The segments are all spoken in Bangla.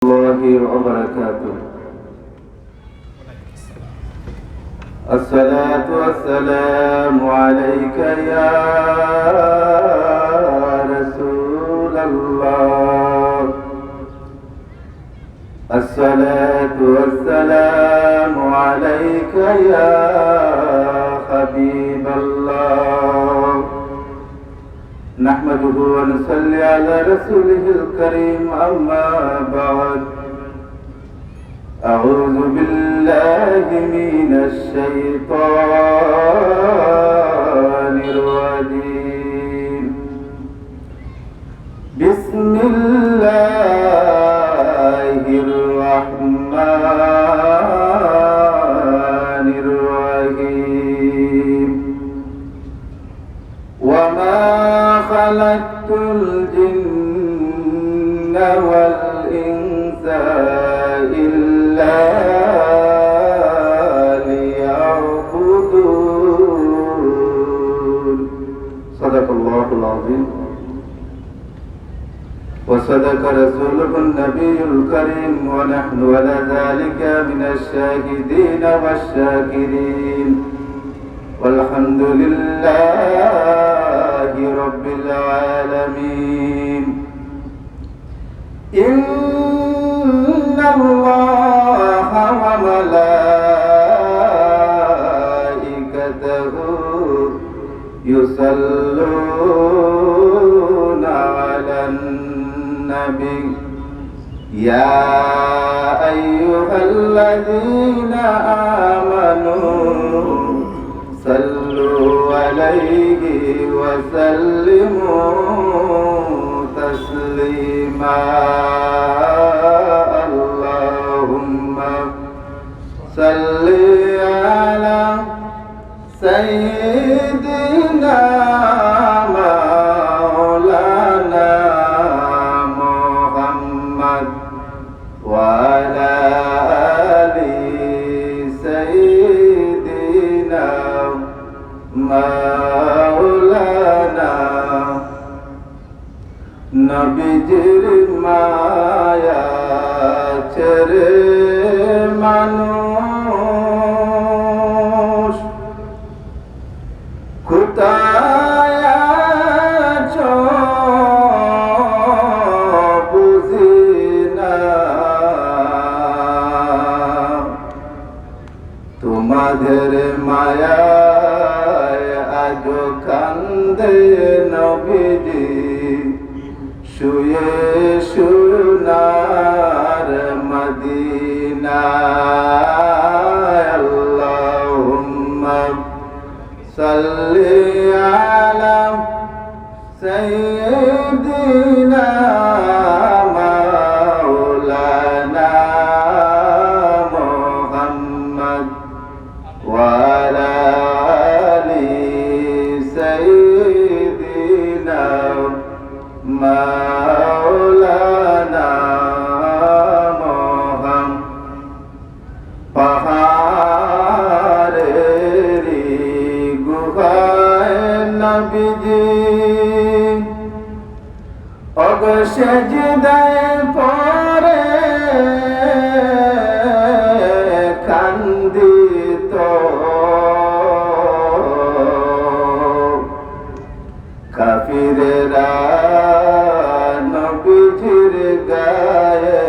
الله وبركاته. الصلاة والسلام عليك يا رسول الله. الصلاة والسلام عليك يا حبيب الله. نحمده ونصلي على رسوله الكريم. أما بعد، أعوذ بالله من الشيطان الرجيم. بسم الله الرحمن الرحيم. وما خلقت الجن والإنس إلا ليعبدون. صدق الله العظيم وصدق رسوله النبي الكريم، ونحن على ذلك من الشاهدين والشاكرين، والحمد لله رب العالمين. إن الله وملائكته يصلون على النبي يا أيها الذين آمنوا صلوا عليه وسلموا تسليما. اللهم صل على سيدنا مولانا محمد وعلى آل سيدنا মাওলানা। নবীজির মায়া ছেড়ে মানুষ কোথায় আছো বুঝি না, তোমাদের মায়া আজো কান্দে নবীজি শুয়ে সোনার মদিনায়। আল্লাহুম্মা সাল্লি আলা সাইয়্যিদিনা মাওলানা মুহাম্মদ ওয়া আলা سيدنا مولانا محمد. পাহাড়েরি গুহায় নবীজি অগসজদায় পরে কান্দিত, কাফিরেরা নবীজির গায়ে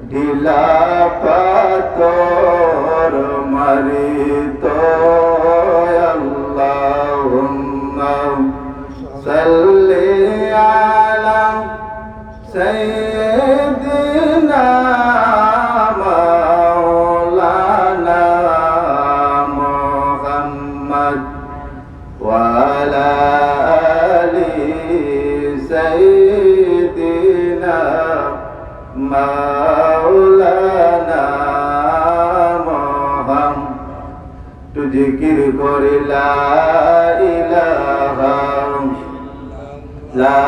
ঢিলা পাথর মারিত। আল্লাহুম্মা সাল্লি আলা সাইয়্যিদিনা মাওলানা মুহাম্মদ ওয়া আলা سيدنا مولانا محمد. تو জিকির করে লা ইলাহা লা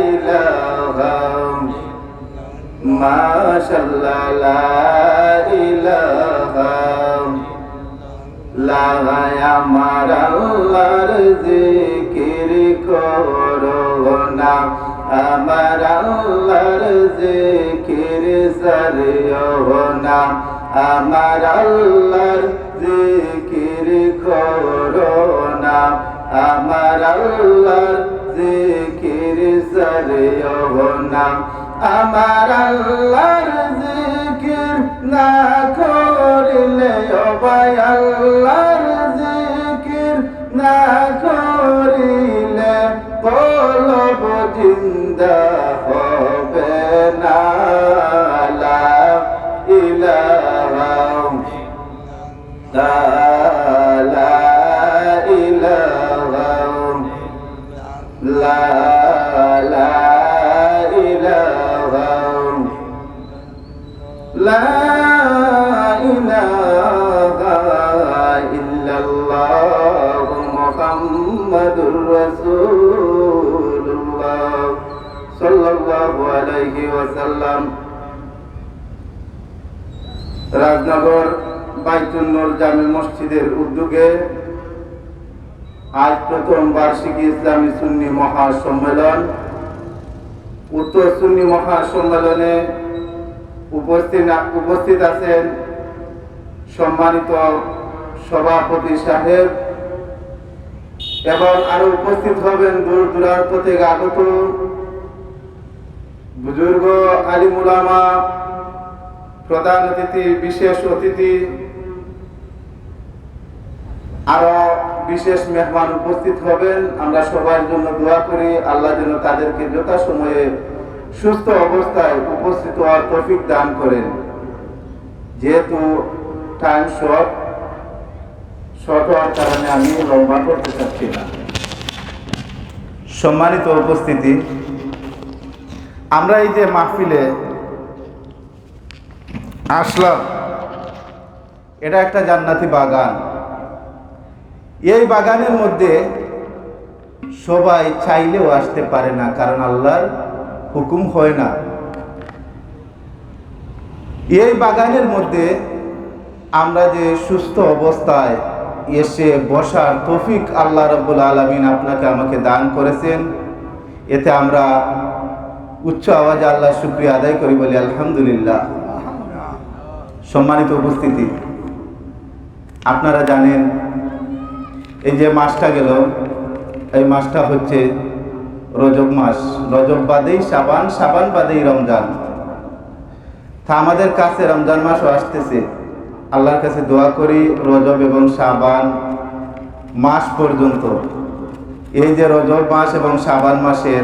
ইলাহা মাশাআল্লাহ লা ইলাহা লাগায় আমার আল্লাহর জিকির করো না, আমার আমার আল্লাহর জিকির সারিও না, আমার আল্লাহর জিকির করো না, আমার আল্লাহর জিকির সারিও না, আমার আল্লাহর জিকির না করিলে ও ভাই আল্লাহর জিকির না করিলে কলব জিন্দা হবে না। লা ইলাহা লা ইলাহা লা ইলাহা লা ইলাহা ইল্লাল্লাহ মুহাম্মাদুর রাসূলুল্লাহ সাল্লাল্লাহু আলাইহি ওয়াসাল্লাম। রাজনগর বাইতুন নূর জামে মসজিদের উদ্যোগে আজ প্রথম বার্ষিক ইসলামী সুন্নি মহাসম্মেলন। উক্ত সুন্নি মহাসম্মেলনে উপস্থিত আছেন সম্মানিত সভাপতি সাহেব এবং আরো উপস্থিত হবেন দূর দূরান্ত থেকে আগত বুজুর্গ আলিম উলামা, প্রধান অতিথি, বিশেষ অতিথি, আরো বিশেষ মেহমান উপস্থিত হবেন। আমরা সবার জন্য দোয়া করি, আল্লাহ যেন তাদেরকে যথাসময়ে সুস্থ অবস্থায় উপস্থিত হওয়ার তৌফিক দান করেন। যেহেতু টাইম শর্ট হওয়ার কারণে আমি লম্বা করতে চাচ্ছি না। সম্মানিত উপস্থিতি, আমরা এই যে মাহফিলে আসলাম, এটা একটা জান্নাতি বাগান। এই বাগানের মধ্যে সবাই চাইলেও আসতে পারে না, কারণ আল্লাহর হুকুম হয় না। এই বাগানের মধ্যে আমরা যে সুস্থ অবস্থায় এসে বসার তৌফিক আল্লাহ রাব্বুল আলামিন আপনাকে আমাকে দান করেছেন, এতে আমরা উচ্চ আওয়াজে আল্লাহর শুকরিয়া আদায় করি, বলি আলহামদুলিল্লাহ। সম্মানিত উপস্থিতি, আপনারা জানেন এই যে মাসটা গেল, এই মাসটা হচ্ছে রজব মাস। রজব বাদেই শাবান, শাবান বাদেই রমজান। তা আমাদের কাছে রমজান মাসও আসতেছে। আল্লাহর কাছে দোয়া করি রজব এবং শাবান মাস পর্যন্ত, এই যে রজব মাস এবং শাবান মাসের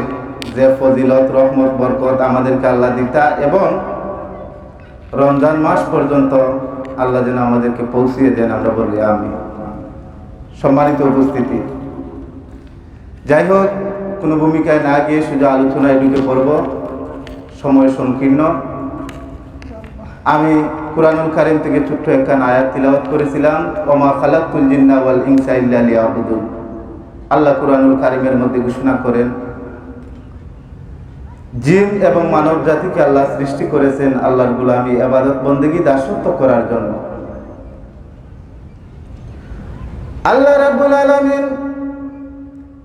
যে ফজিলত, রহমত, বরকত আমাদেরকে আল্লাহ দিতা, এবং রমজান মাস পর্যন্ত আল্লাহ যেন আমাদেরকে পৌঁছিয়ে দেন, আমরা বলি আমিন। সম্মানিত উপস্থিতি, যাই হোক, কোনো ভূমিকায় না গিয়ে শুধু আলোচনায় ঢুকে পড়ব, সময় সংকীর্ণ। আমি কুরআনুল কারীম থেকে ছোট্ট একটা আয়াত তিলাওয়াত করেছিলাম, ওমা খালাকতুল জিন্না ওয়াল ইনসা ইল্লা লিয়াবুদুন। আল্লাহ কুরআনুল কারীমের মধ্যে ঘোষণা করেন, জিন এবং মানব জাতিকে আল্লাহ সৃষ্টি করেছেন আল্লাহর গোলামি, ইবাদত, বন্দেগী, দাসত্ব করার জন্য। আল্লাহ রাব্বুল আলামিন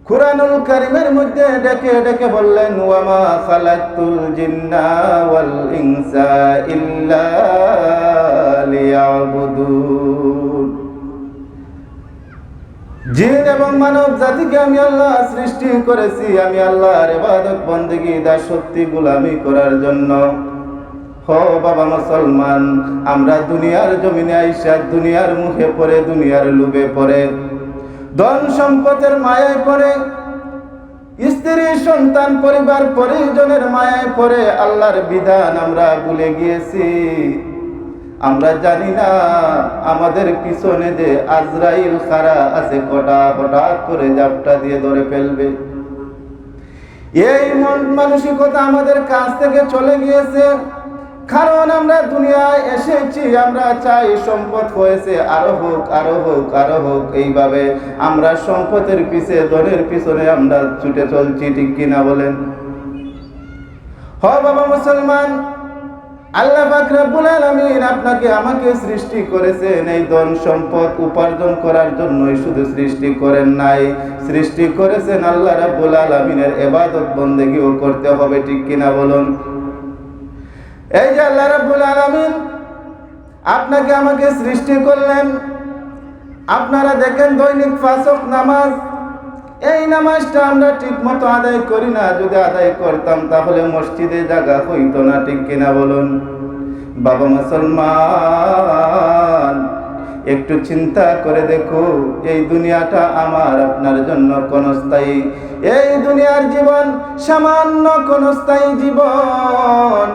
কুরআনুল কারীমের মধ্যে ডেকে ডেকে বললেন, ওয়ামা খালাকতুল জিন্না ওয়াল ইনসা ইল্লা লিয়াবুদুন। জিন এবং মানব জাতিকে আমি আল্লাহ সৃষ্টি করেছি, আমি আল্লাহর ইবাদত, বন্দেগী, দাসত্ব, গোলামি করার জন্য। হো বাবা মুসলমান, আমরা দুনিয়ার জমিনে আইসা দুনিয়ার মুখে পড়ে, দুনিয়ার লোভে পড়ে, ধন সম্পদের মায়ায় পড়ে, স্ত্রী সন্তান পরিবার পরিজনের মায়ায় পড়ে আল্লাহর বিধান আমরা ভুলে গিয়েছি। আমরা জানি না আমাদের পিছনে যে আজরাইল খাড়া আছে, হঠাৎ করে জাপটা দিয়ে ধরে ফেলবে। এই মানসিকতা আমাদের কাছ থেকে চলে গিয়েছে, কারণ আমরা দুনিয়ায় এসেছি, আমরা চাই সম্পদ হয়েছে আরো হোক, আরো হোক, আরো হোক। এইভাবে আমরা সম্পদের পিছে, ধনের পিছনে আমরা ছুটে চলছি, ঠিক কিনা বলেন? হ বাবা মুসলমান, আল্লাহ পাক রব্বুল আলামিন আপনাকে আমাকে সৃষ্টি করেছেন এই ধন সম্পদ উপার্জন করার জন্যই শুধু সৃষ্টি করেন নাই, সৃষ্টি করেছেন আল্লাহ রাব্বুল আলামিনের ইবাদত বন্দেগীও করতে হবে, ঠিক কিনা বলুন? এই যে আল্লাহ রাব্বুল আলামিন আপনাকে আমাকে সৃষ্টি করলেন, আপনারা দেখেন দৈনিক 5 ওয়াক্ত নামাজ, এই নামাজটা আমরা ঠিক মতো আদায় করি না। যদি আদায় করতাম তাহলে মসজিদে জায়গা হইতো না, ঠিক কিনা বলুন? বাবা মুসলমান, একটু চিন্তা করে দেখো, এই দুনিয়াটা আমার আপনার জন্য ক্ষণস্থায়ী। এই দুনিয়ার জীবন সামান্য ক্ষণস্থায়ী জীবন।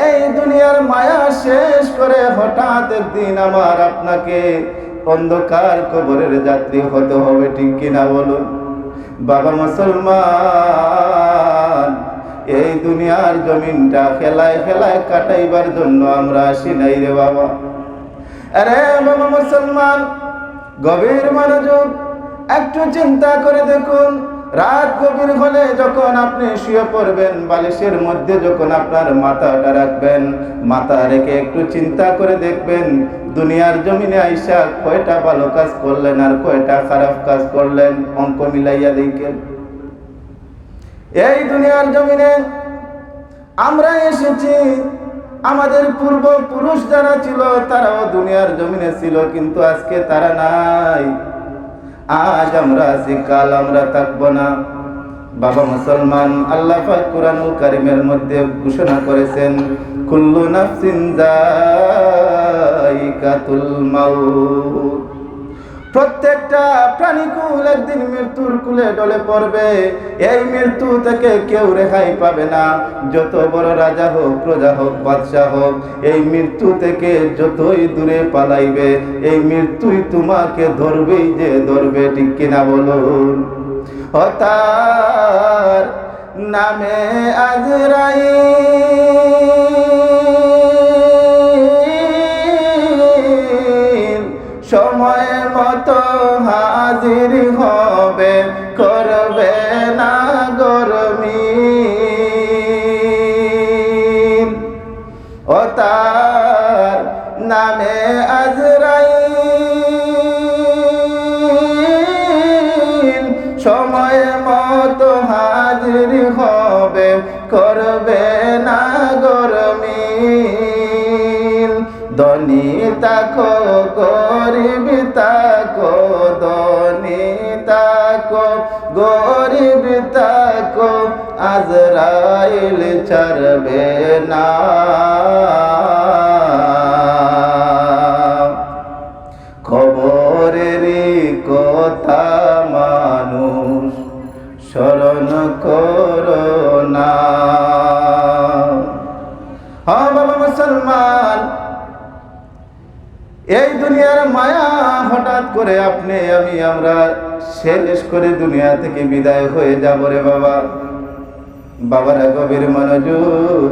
এই দুনিয়ার মায়া শেষ করে হঠাৎ একদিন আমার আপনাকে অন্ধকার কবরের যাত্রী হতে হবে, ঠিক কিনা বলুন? বাবা মুসলমান, এই দুনিয়ার জমিনটা খেলায় খেলায় কাটাইবার জন্য আমরা আসি নাই রে বাবা। আরে বাবা মুসলমান, গভীর মনোযোগ, একটু চিন্তা করে দেখুন, রাত গভীর হলে যখন আপনি শুয়ে পড়বেন, বালিশের মধ্যে যখন আপনার মাথাটা রাখবেন, মাথা রেখে একটু চিন্তা করে দেখবেন দুনিয়ার জমিনে আইসা কয়টা ভালো কাজ করলেন আর কয়টা খারাপ কাজ করলেন, অঙ্ক মিলাইয়া দেখেন। এই দুনিয়ার জমিনে আমরা এসেছি, আমাদের পূর্বপুরুষ যারা ছিল তারাও দুনিয়ার জমিনে ছিল, কিন্তু আজকে তারা নাই। আজ আমরা আছি, কাল আমরা থাকবো না। বাবা মুসলমান, আল্লাহ পাক কুরআনুল কারীমের মধ্যে ঘোষণা করেছেন, কুল্লু নাফসিন যায়িকাতুল মাউত। প্রত্যেকটা প্রাণীকুল একদিন মৃত্যুর কুলে ডলে পড়বে। এই মৃত্যু থেকে কেউ রেহাই পাবে না, যত বড় রাজা হোক, প্রজা হোক, বাদশা হোক। এই মৃত্যু থেকে যতই দূরে পালাইবে, এই মৃত্যুই তোমাকে ধরবেই যে ধরবে, ঠিক কিনা বলুন? তার নামে আজরাইল সময় মতো হাজির হবে, করবে না গরমিল। ও তার নামে আজরাইল সময় মতো হাজির হবে, করবে না গরমিল। ধনী তাকো গরিব তাকো, ধনী তাকো গরিব তাকো, আজরাইল ছাড়বে না। খবরেরই কথা মানুষ স্মরণ করো না। হ্যাঁ বাবা মুসলমান, এই দুনিয়ার মায়া হঠাৎ করে আপনি আমি আমরা শেষ করে দুনিয়া থেকে বিদায় হয়ে যাব রে বাবা। বাবারা গভীর মনোযোগ,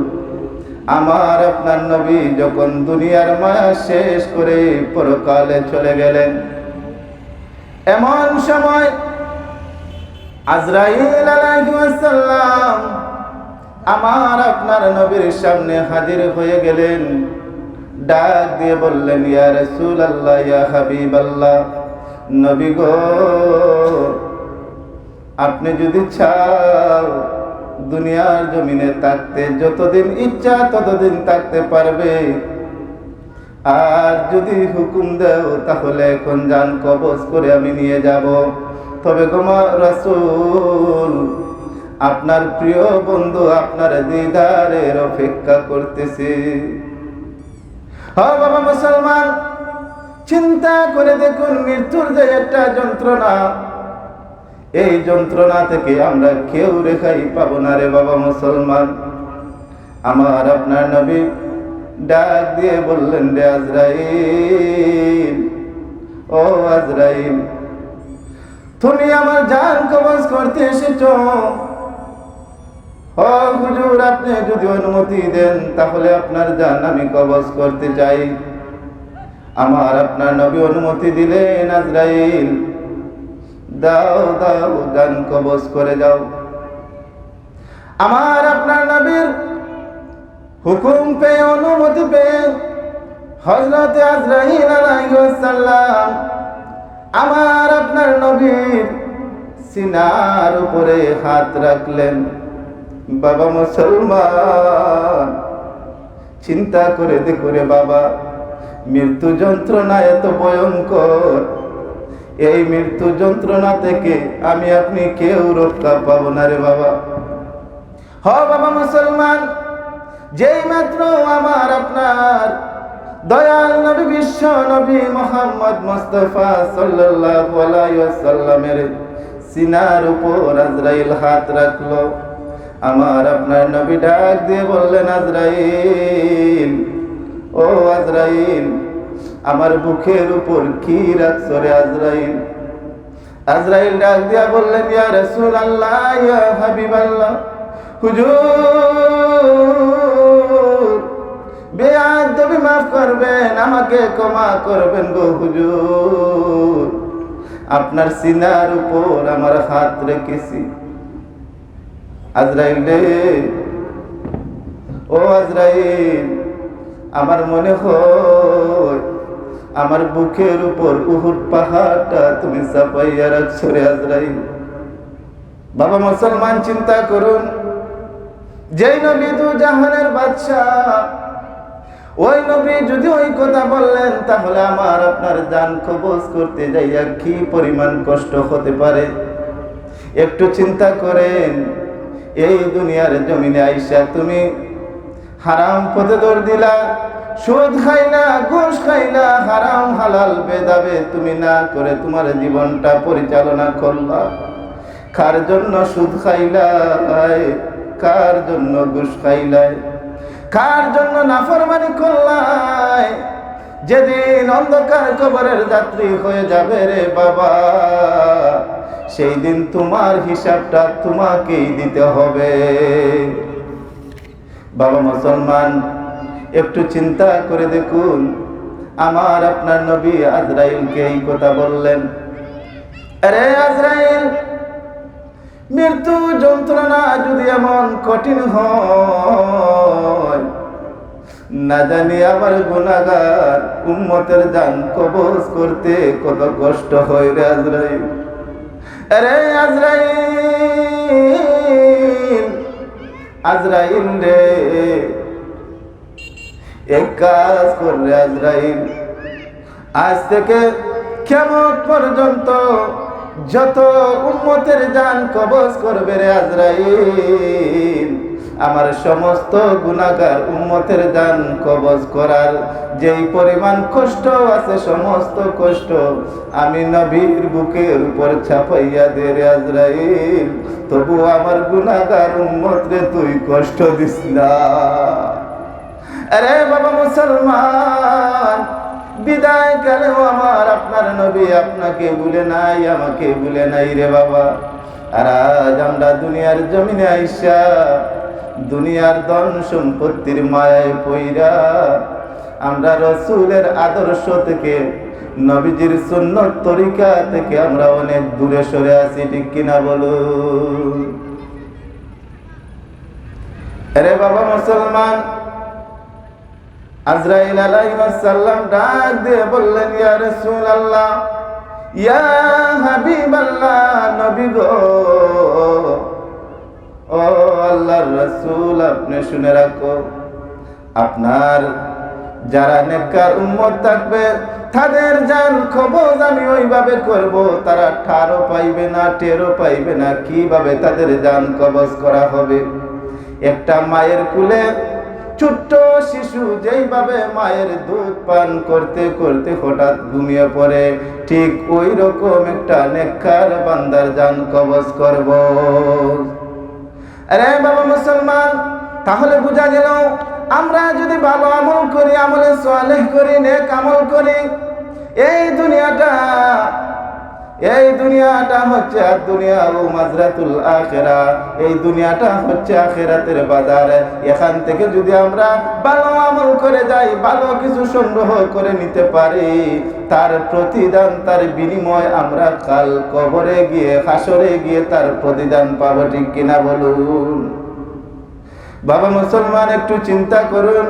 আমার আপনার নবী যখন দুনিয়ার মায়া শেষ করে পরকালে চলে গেলেন, এমন সময় আজরাইল আলাইহিস সালাম আমার আপনার নবীর সামনে হাজির হয়ে গেলেন। ডাক দিয়ে বললেন, ইয়া রাসূলুল্লাহ, ইয়া হাবিবাল্লাহ, নবী গো, আপনি যদি চাও দুনিয়ার জমিনে থাকতে যতদিন ইচ্ছা ততদিন থাকতে পারবে, আর যদি হুকুম দাও তাহলে এখন জান কবজ করে আমি নিয়ে যাব। তবে গো রাসূল, আপনার প্রিয় বন্ধু আপনার দিদারের অপেক্ষা করতেছে। হ্যাঁ বাবা মুসলমান, চিন্তা করে দেখুন, মৃত্যুর যে একটা যন্ত্রণা, এই যন্ত্রণা থেকে আমরা কেউ রেহাই পাবো না রে বাবা মুসলমান। আমার আপনার নবী ডাক দিয়ে বললেন, রে আজরাইল, ও আজরাইল, তুমি আমার জান কবজ করতে এসেছো। ও হুজুর, আপনি যদি অনুমতি দেন তাহলে আপনার জান আমি কবজ করতে চাই। আমার আপনার নবী অনুমতি দিলেন, আজরাইল দাও দাও, জান কবজ করে যাও। আমার আপনার নবীর হুকুম পেয়ে অনুমতি পেয়ে হযরত আজরাইল আলাইহিস সালাম আমার আপনার নবীর সিনার উপরে হাত রাখলেন। বাবা মুসলমান, চিন্তা করে দেখো রে বাবা, মৃত্যু যন্ত্রণা এত ভয়ঙ্কর, এই মৃত্যু যন্ত্রণা থেকে আমি আপনি কেউ রক্ষা পাবো না রে বাবা। হ বাবা মুসলমান, যেই মাত্র আমার আপনার দয়াল নবী বিশ্ব নবী মুহাম্মদ মুস্তাফা সাল্লাল্লাহু আলাইহি ওয়াসাল্লামের সিনার উপর আজরাইল হাত রাখলো, আমার আপনার নবী ডাক দিয়ে বললেন, আজরাইল, ও আজরাইল, আমার বুকের উপর কি রাখছো রে আজরাইল? আজরাইল ডাক দিয়া বললেন, ইয়া রাসূলুল্লাহ, ইয়া হাবিবাল্লাহ, হুজুর বেয়াদবি মাফ করবেন, আমাকে ক্ষমা করবেন গো হুজুর, আপনার সিনার উপর আমার হাত রেখেছি। আজরাইল রে, ও আজরাইল, আমার মনে হয় আমার বুকের উপর উহুদ পাহাড়টা তুমি চাপাইয়া রাখছো রে আজরাইল। বাবা মুসলমান, চিন্তা করুন, যেই নবী দু জাহানের বাদশাহ, ওই নবী যদি ওই কথা বললেন, তাহলে আমার আপনার জান কবজ করতে যাইয়া কি পরিমাণ কষ্ট হতে পারে। একটু চিন্তা করেন, এই দুনিয়ার জমিনে আইসা তুমি হারাম পথে দৌড় দিলা, সুদ খাইলা, ঘুষ খাইলা, হারাম হালাল বেদাবে তুমি না করে তোমার জীবনটা পরিচালনা করলা। কার জন্য সুদ খাইলাই, কার জন্য ঘুষ খাইলাই, কার জন্য নাফরমানি করলাই? যেদিন অন্ধকার কবরের যাত্রী হয়ে যাবে রে বাবা, সেই দিন তোমার হিসাবটা তোমাকেই দিতে হবে। বাবা মুসলমান, একটু চিন্তা করে দেখুন, আমার আপনার নবী আজরাইলকে এই কথা বললেন, আরে আজরাইল, মৃত্যু যন্ত্রণা যদি এমন কঠিন হয়, না জানি আমার গুনাহগার উম্মতের জান কবজ করতে কত কষ্ট হয় রে আজরাইল। আরে আজরাইল, আজরাইল রে, এক কাজ করলে আজরাইল, আজ থেকে কিয়ামত পর্যন্ত যত উম্মতের জান কবজ করবে রে আজরাইল, আমার সমস্ত গুনাহগার উম্মতের জান কবজ করার যেই পরিমাণ কষ্ট আছে, সমস্ত কষ্ট আমি নবীর বুকের উপর চাপাইয়া দে রে আজরাইল, তবু আমার গুনাহগার উম্মতরে তুই কষ্ট দিস না। আরে বাবা মুসলমান, বিদায় কালেও আমার আপনার নবী আপনাকে ভুলে নাই, আমাকে ভুলে নাই রে বাবা। আর আজ আমরা দুনিয়ার জমিনে আইসা দুনিয়ার ধন সম্পত্তির মায়ায় পইরা আমরা রাসূলের আদর্শ থেকে, নবীজির সুন্নত তরিকা থেকে আমরা অনেক দূরে সরে আছি, ঠিক কিনা বলুন? আরে বাবা মুসলমান, আজরাইল আলাইহিস সালাম ডাক দিয়ে বললেন, ইয়া রাসূলুল্লাহ, ইয়া হাবিবাল্লাহ, নবী গো, ও আল্লাহর রাসূল, আপনি শুনে রাখো, আপনার যারা নেককার উম্মত থাকবে, তাদের জান কবজ আমি ওইভাবে করব, তারা ঠারও পাইবে না, টেরও পাইবে না কিভাবে তাদের জান কবজ করা হবে। একটা মায়ের কুলে ছোট্ট শিশু যেইভাবে মায়ের দুধ পান করতে করতে হঠাৎ ঘুমিয়ে পড়ে, ঠিক ওই রকম একটা নেককার বান্দার জান কবজ করব। আরে বাবা মুসলমান, তাহলে বোঝা গেল, আমরা যদি ভালো আমল করি, আমলে সালেহ করি, নেক আমল করি, এই দুনিয়াটা হচ্ছে দুনিয়া ও মাজরাতুল আখিরা, এই দুনিয়াটা হচ্ছে আখিরাতের বাজার। এখান থেকে যদি আমরা ভালো আমল করে যাই, ভালো কিছু সংগ্রহ করে নিতে পারি, তার প্রতিদান, তার বিনিময় আমরা কাল কবরে গিয়ে, হাসরে গিয়ে তার প্রতিদান পাবো, ঠিক কিনা বলুন? বাবা মুসলমান, একটু চিন্তা করুন,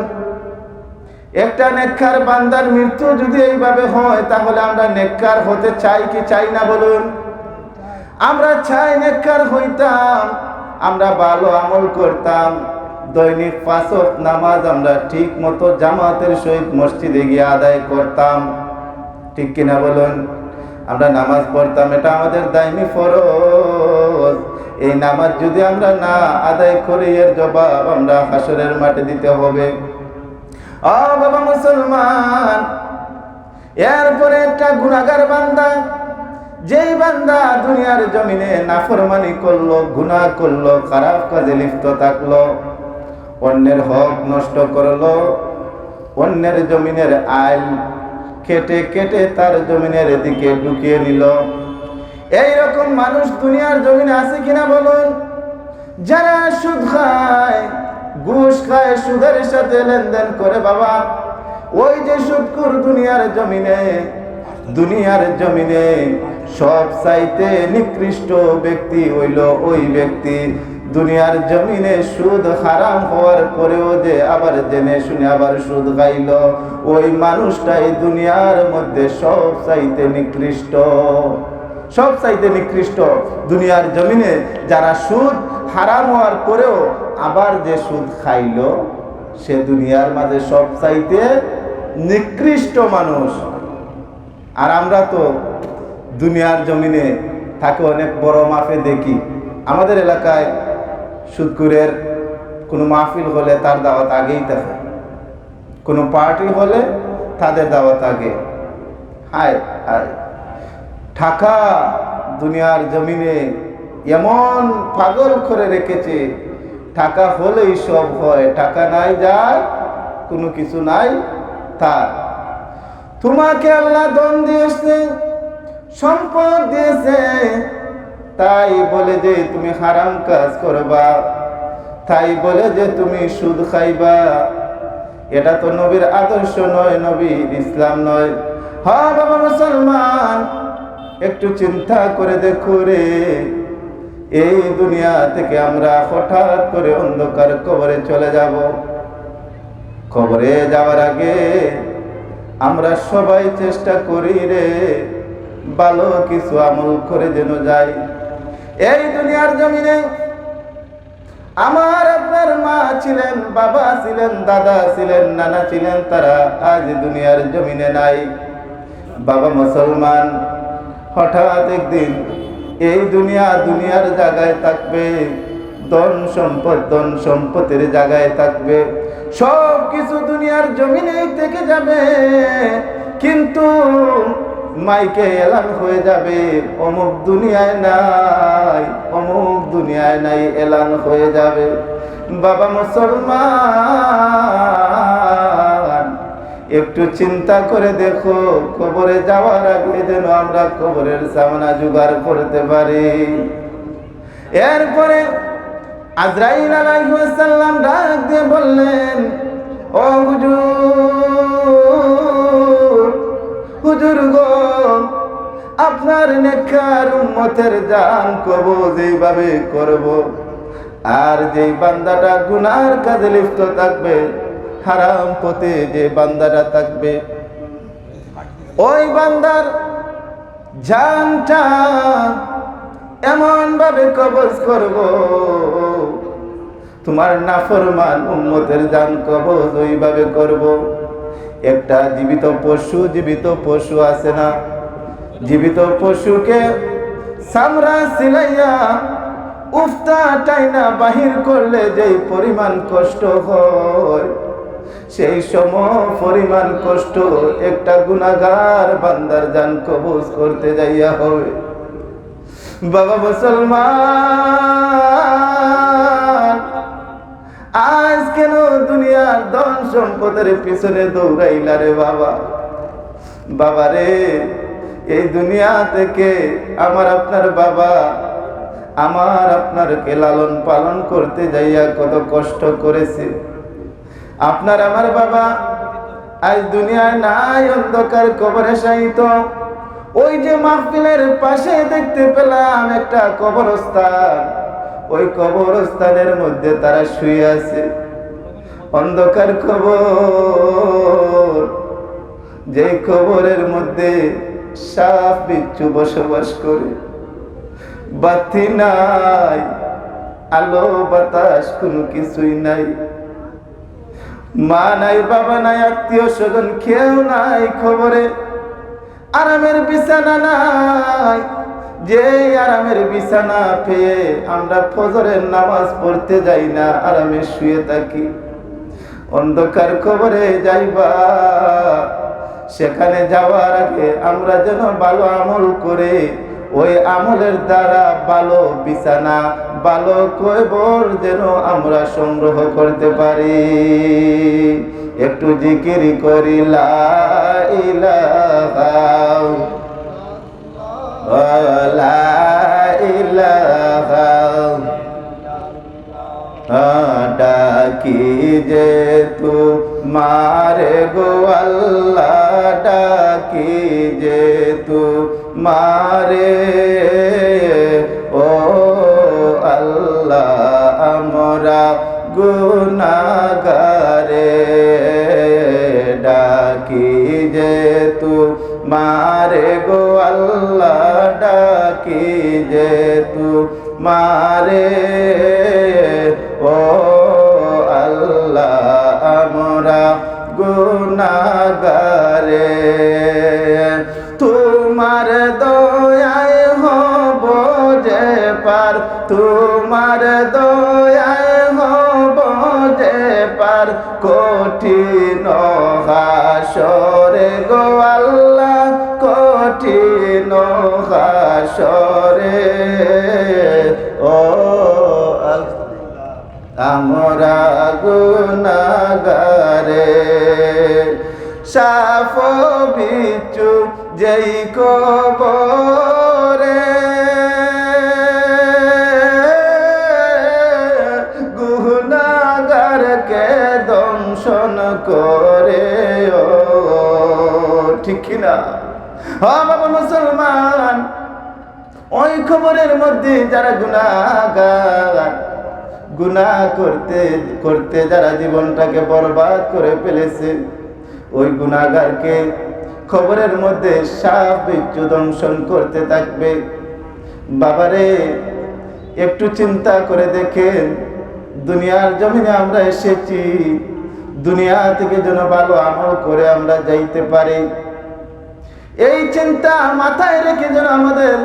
একটা নেককার বান্দার মৃত্যু যদি এইভাবে হয়, তাহলে আমরা নেককার হতে চাই কি চাই না বলুন? আমরা চাই নেককার হইতাম, আমরা ভালো আমল করতাম, দৈনিক 5 ওয়াক্ত নামাজ আমরা ঠিক মতো জামাতের সহিত মসজিদে গিয়ে আদায় করতাম, ঠিক কিনা বলুন? আমরা নামাজ পড়তাম, এটা আমাদের দায়মি ফরজ। এই নামাজ যদি আমরা না আদায় করি, এর জবাব আমরা হাসরের মাঠে দিতে হবে। ও বাবা মুসলমান, এরপরে একটা গুনাহগার বান্দা, যেই বান্দা দুনিয়ার জমিনে নাফরমানি করলো, গুনাহ করলো, খারাপ কাজে লিপ্ত থাকলো, অন্যের হক নষ্ট করলো, অন্যের জমিনের আইল কেটে কেটে তার জমিনের দিকে ঢুকিয়ে নিল, এইরকম মানুষ দুনিয়ার জমিনে আছে কিনা বলুন? যারা সুদ খায়, ঘুষ খায়, সুদের সাথে লেনদেন করে, বাবা ওই যে সুদখোর দুনিয়ার জমিনে সব চাইতে নিকৃষ্ট ব্যক্তি হইল ওই ব্যক্তি, দুনিয়ার জমিনে সুদ হারাম হওয়ার পরেও যে আবার জেনে শুনে আবার সুদ খাইল, ওই মানুষটাই দুনিয়ার মধ্যে সব চাইতে নিকৃষ্ট। সব চাইতে নিকৃষ্ট দুনিয়ার জমিনে যারা সুদ হারাম হওয়ার পরেও আবার যে সুদ খাইল, সে দুনিয়ার মাঝে সব চাইতে নিকৃষ্ট মানুষ। আর আমরা তো দুনিয়ার জমিনে থাকে অনেক বড় মাফে দেখি, আমাদের এলাকায় সুদখোরের কোনো মাহফিল হলে তার দাওয়াত আগেই থাকে, কোনো পার্টি হলে তাদের দাওয়াত আগে। হায় হায়, টাকা দুনিয়ার জমিনে এমন পাগল করে রেখেছে, টাকা হলেই সব হয়, টাকা নাই যার কোনো কিছু নাই তার। তোমাকে আল্লাহ ধন দিয়েছে, সম্পদ দিয়েছে, তাই বলে যে তুমি হারাম কাজ করবা, তাই বলে যে তুমি সুদ খাইবা, এটা তো নবীর আদর্শ নয়, নবীর ইসলাম নয়। হ্যাঁ বাবা মুসলমান, একটু চিন্তা করে দেখো রে, এই দুনিয়া থেকে আমরা হঠাৎ করে অন্ধকার কবরে চলে যাব। কবরে যাওয়ার আগে আমরা সবাই চেষ্টা করি রে, ভালো কিছু আমল করে যেন যাই। এই দুনিয়ার জমিনে আমার আপনার মা ছিলেন, বাবা ছিলেন, দাদা ছিলেন, নানা ছিলেন, তারা আজ দুনিয়ার জমিনে নাই। বাবা মুসলমান, হঠাৎ একদিন এই দুনিয়ার জায়গায় থাকবে, ধন সম্পদের জায়গায় থাকবে, সব কিছু দুনিয়ার জমিনে থেকে যাবে, কিন্তু মাইকে এলান হয়ে যাবে অমুক দুনিয়ায় নাই, অমুক দুনিয়ায় নাই, এলান হয়ে যাবে। বাবা মুসলমান, একটু চিন্তা করে দেখো, কবরে যাওয়ার আগে যেন আমরা কবরের সামনা জোগাড় করতে পারি। এরপরে আজরাইল আলাইহিস সালাম ডাক দিয়ে বললেন, ও হুজুর গো, আপনার নেককার উম্মতের জান কবজ এইভাবে করব, আর যেই বান্দাটা গুনার কাজে লিপ্ত থাকবে, হারাম পথে যে বান্দাটা থাকবে, ওই বান্দার জানটা এমন ভাবে কবজ করব, তোমার নাফরমান উম্মতের জান কবজ ওইভাবে করব। একটা জীবিত পশু আছে না, জীবিত পশুকে চামড়া সিলাইয়া উফতা টাইনা বাহির করলে যেই পরিমাণ কষ্ট হয়, সেই পরিমাণ কষ্ট একটা গুনাহগার বান্দার জান কবজ করতে যাইয়া হবে। বাবা মুসলমান, আজ কেন দুনিয়ার ধন সম্পদের পিছনে দৌড়াইলা রে বাবা? বাবা রে, এই দুনিয়া থেকে আমার আপনার বাবা আমার আপনারকে লালন পালন করতে যাইয়া কত কষ্ট করেছে। আপনার আমার বাবা আজ দুনিয়ায় নাই, অন্ধকার কবরে শায়িত। ওই যে মাহফিলের পাশে দেখতে পেলাম একটা কবরস্থান, ওই কবরস্থানের মধ্যে তারা শুয়ে আছে। অন্ধকার কবর, যে কবরের মধ্যে সাপ বিচ্ছু বসবাস করে, বাতি নাই, আলো বাতাস কোনো কিছুই নাই, মা নাই, বাবা নাই, আত্মীয় স্বজন কেউ নাই খবরে, আরামের বিছানা নাই। যে আরামের বিছানা পেয়ে আমরা ফজরের নামাজ পড়তে যাই না, আরামে শুয়ে থাকি। অন্ধকার কবরে যাইবা, সেখানে যাওয়ার আগে আমরা যেন ভালো আমল করে ওই আমলের দ্বারা ভালো বিছানা, ভালো কবর যেন আমরা সংগ্রহ করতে পারি। একটু জিকির করি লা ইলাহা লা ইলাহা, ডাকি যে তুমারে গো আল্লাহ, ডাকি যে তুমারে ও আল্লাহ, আমরা গুনাহগারে, ডাকি যে তুমারে গো আল্লাহ, ডাকি যে তুমারে ও আল্লাহ, আমরা গুনাহগারে। তোমার দয়ায় হব যে পার, তোমার দয়ায় হব যে পার, কঠিন হাসরে গো আল্লাহ, কঠিন হাসরে ও আমরা গুনাহগারে। সাপ বিচ্ছু যেই কবরে, গুনাহগারকে দংশন করে ও, ঠিক কিনা? হ্যাঁ বাবা মুসলমান, ওই খবরের মধ্যে যারা গুনাহগার, গুনাহ করতে করতে যারা জীবনটাকে বরবাদ করে ফেলেছে, ওই গুনাহগারকে খবরের মধ্যে সাপ বিচ্ছু দংশন করতে থাকবে। বাবারে, একটু চিন্তা করে দেখেন, দুনিয়ার জমিনে আমরা এসেছি, দুনিয়া থেকে যেন ভালো আমল করে আমরা যাইতে পারি, এই চিন্তা মাথায় রেখে যেন আমাদের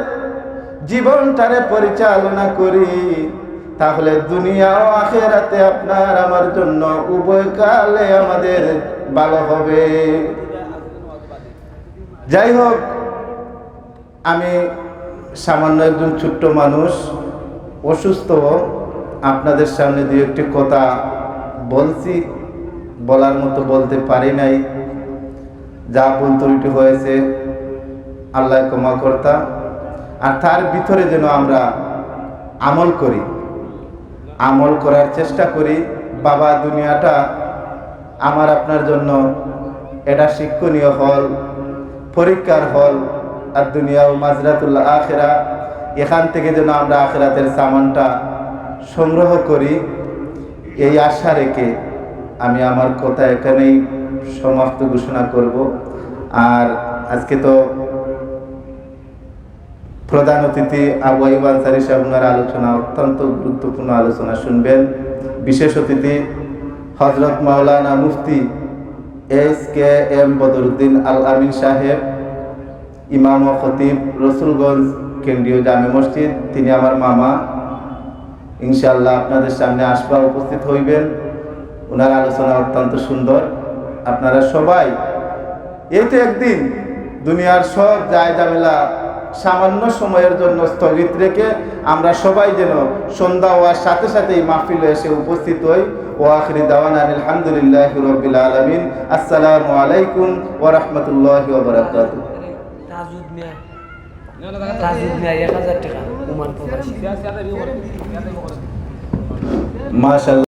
জীবনটারে পরিচালনা করি, তাহলে দুনিয়া ও আখিরাতে আপনার আমার জন্য উভয় কালে আমাদের ভালো হবে। যাই হোক, আমি সামান্য একজন ছোট্ট মানুষ, অসুস্থ, আপনাদের সামনে দুই একটি কথা বলছি, বলার মতো বলতে পারি নাই, যা ভুল ত্রুটি হয়েছে আল্লাহ ক্ষমা কর্তা। আর তার ভিতরে যেন আমরা আমল করি, আমল করার চেষ্টা করি। বাবা, দুনিয়াটা আমার আপনার জন্য এটা শিক্ষণীয় হল, পরীক্ষার হল, আর দুনিয়া ও মাজরাতুল আখিরা, এখান থেকে যেন আমরা আখিরাতের সামানটা সংগ্রহ করি, এই আশা রেখে আমি আমার কথা এখানেই সমাপ্ত ঘোষণা করব। আর আজকে তো প্রধান অতিথি আবু আইয়ুব আনসারী সাহেব, ওনার আলোচনা অত্যন্ত গুরুত্বপূর্ণ আলোচনা শুনবেন। বিশেষ অতিথি হযরত মাওলানা মুফতি SKM বদরুদ্দিন আল আমিন সাহেব, ইমাম ও খতিব, রসুলগঞ্জ কেন্দ্রীয় জামে মসজিদ, তিনি আমার মামা। ইনশাআল্লাহ আপনাদের সামনে আসবা, উপস্থিত হইবেন। ওনার আলোচনা অত্যন্ত সুন্দর। আপনারা সবাই, এই তো একদিন দুনিয়ার সব যায় ঝামেলা সামান্য সময়ের জন্য স্থগিত রেখে আমরা সবাই যেন সন্ধ্যা হওয়ার সাথে সাথেই মাহফিলে এসে উপস্থিত হই। ওয়া আখিরি দাওয়ানা আলহামদুলিল্লাহি রাব্বিল আলামিন। আসসালামু আলাইকুম ওয়া রাহমাতুল্লাহি ওয়া বারাকাতুহু। তাজুদ মিয়া 1000 টাকা ওমান প্রবাসী। মাশাআল্লাহ।